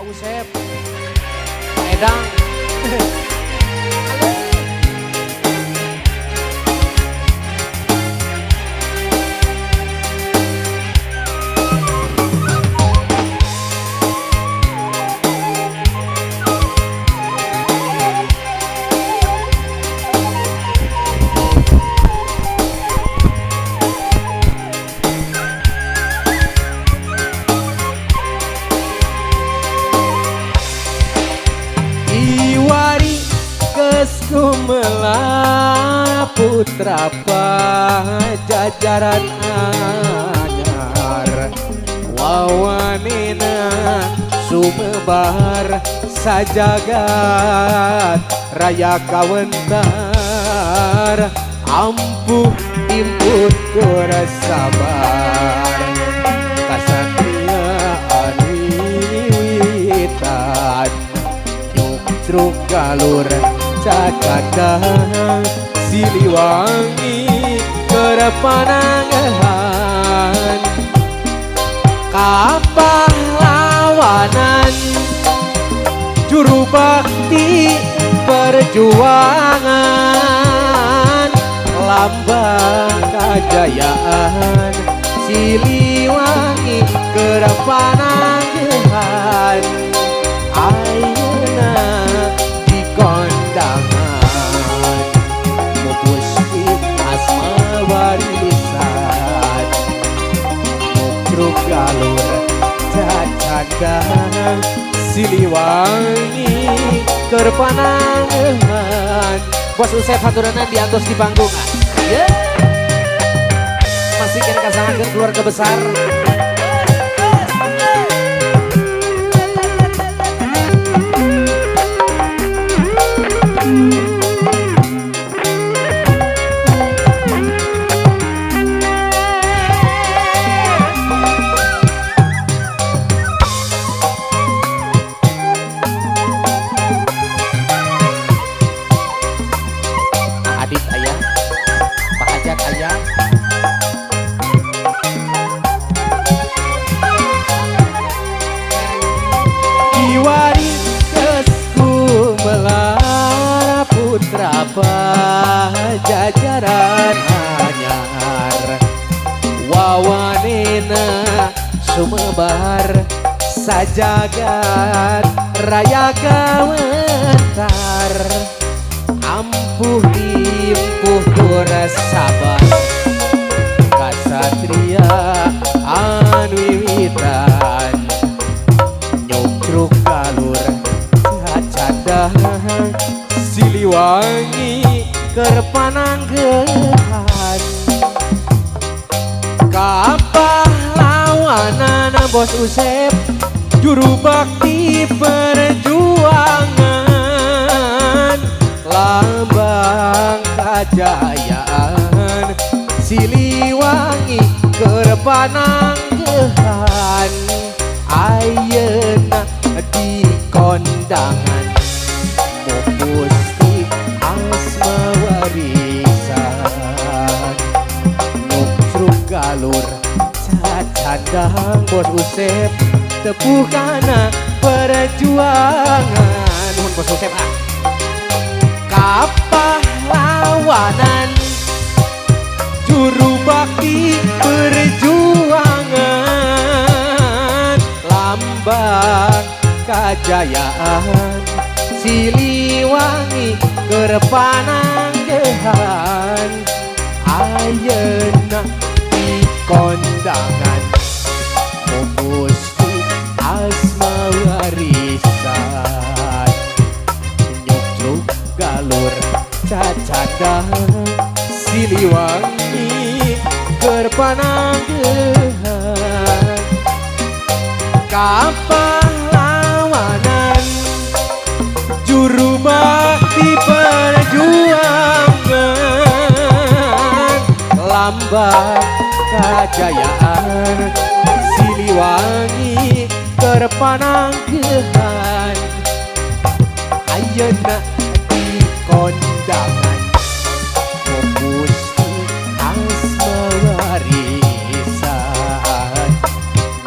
Usep, Pak Edang. Gumelar putra pajajaran anyar wawanina sumebar sajagat raya kawentar ampuh imput sabar kasatria aniwitan nyuk galur cacadang Siliwangi kerepanangan kapahlawanan juru bakti perjuangan lambang kejayaan Siliwangi kerepanangan ayeuna di kondangan mupusi asma warisan mukruk galur cacadang Siliwangi kerpanangan Bos Usep haturanan diantos di panggung masih kan kasangakeun keluarga besar pajajaran anyar wawanena sumebar sajagat raya kawentar ampuh dimpuh sabar kasatria anwiwitan nyukruk galur cacadang Siliwangi kerpananggehan kapahlawanan Bos Usep juru bakti perjuangan lambang kejayaan Siliwangi kerpananggehan ayeuna di kondangan mupusi asma warisan nukruk galur cacadang Bos Usep tepuhkana perjuangan nuhun Bos Usep kapahlawanan juru bakti perjuangan lambang kejayaan Siliwangi kerpananggehan ayeuna di kondangan mupusi asma warisan nyukruk galur cacadang Siliwangi kerpananggehan kapahlawanan juru bakti perjuangan lambang kejayaan Siliwangi kerpananggehan ayeuna di kondangan mupusi asma warisan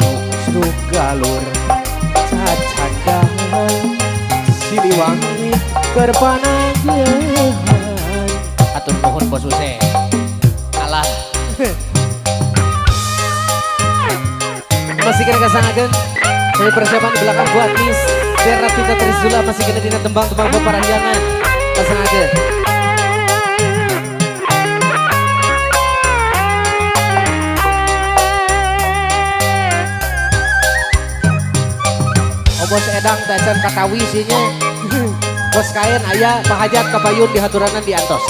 nukruk galur cacadang Siliwangi berpanagehan. Atur nuhun bos Use. Alah. Masih kena kasangakeun. Saya persiapan di belakang buat Miss Vera Tita Trisula masih kena dina tembang-tembang beparahyangan. Kasangakeun. Bos Edang tacan katawi isinya. Bos kain ayah Pak Hajat kabayun di haturanan di antos.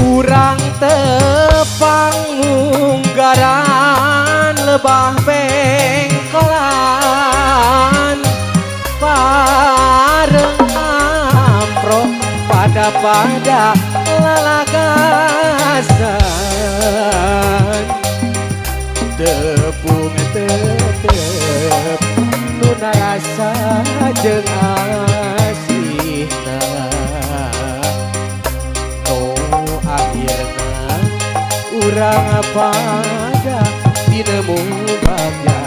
Urang tepang unggaran lebah bengkolan bareng pada lalagasan tepung tetep nuna rasa jeung asihna no akhirna urang pada dinemu bagja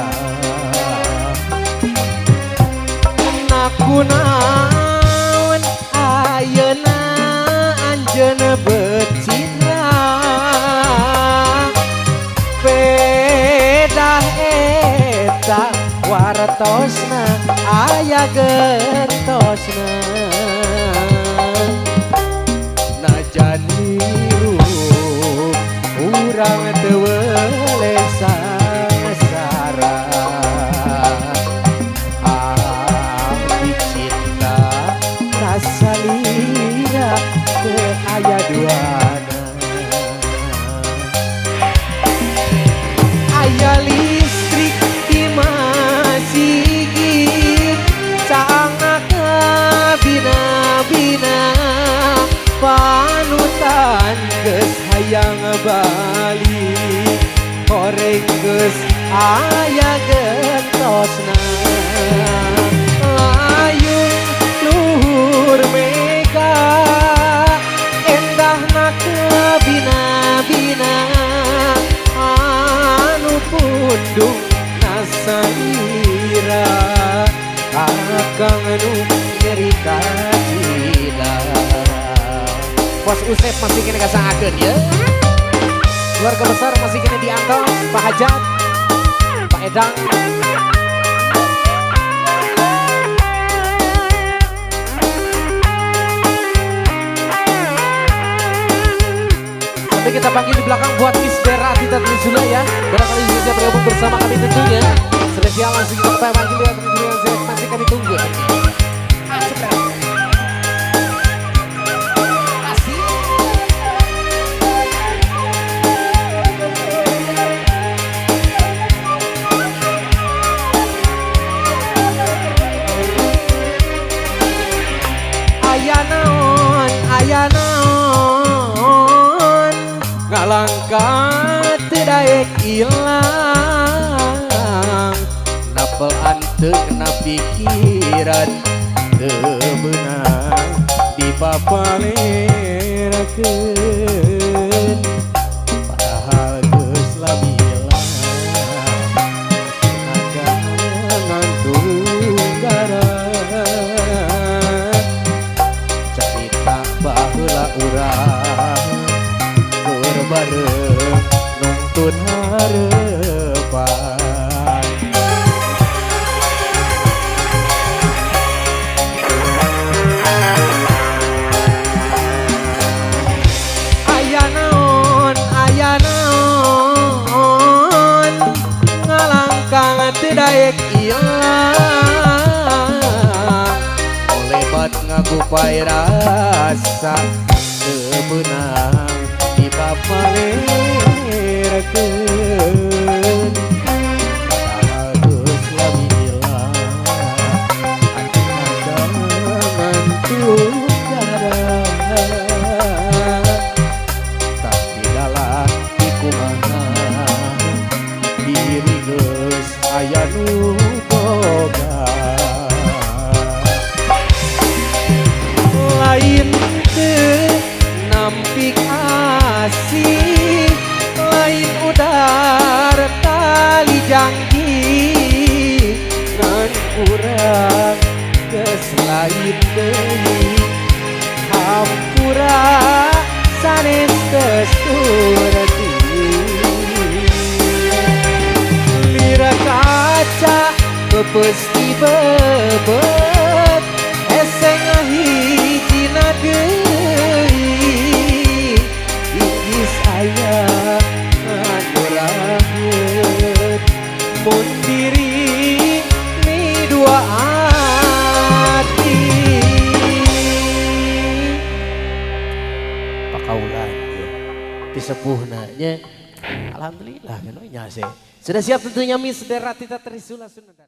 nakunaon ayeuna anjeun becitra pedah eta wartosna aya gentosna najan hirup urang teu weuleh sangsara abdi cinta rasa lira teu aya duana aya listrik di masjid sangat bina-bina panutan geus hayang balik koreng geus aya gentosna layung luhur mega endahna bina-bina anu pundung nasaira akang anu nyerita cida. Bos Usep masih kena kasangakeun ya. Keluarga besar masih kena diantos Pak Hajat, Pak Edang. Sampai kita panggil di belakang buat Miss Vera Tita Trisula ya. Barangkali bisa bergabung bersama kami tentunya. Spesial langsung kita panggil ya teman-teman masih kami tunggu. Aya naon ngalangkah teu daek ilang napean teu kena pikiran teu beunang dipapalerakeun padahal geus labilang nagangan tunggaran carita baheula urang keur bareng nungtun harepan aya naon ngalangkang teu daek ilang lebat ngagupai rasa teu beunang dipapalerakeun padahal geus labilang angangan tunggaran tapi dalam kumaha diri geus aya nu boga lain teu nampi lain deui hampura sanes kesurati lira kaca pepesti bebet eseng hijina deui inggis aya nuraheun mun diri mi dua hati pakaulan ya disepuhna nya alhamdulillah kan nya sudah siap tentunya Miss Deratita Trisula Sunandar.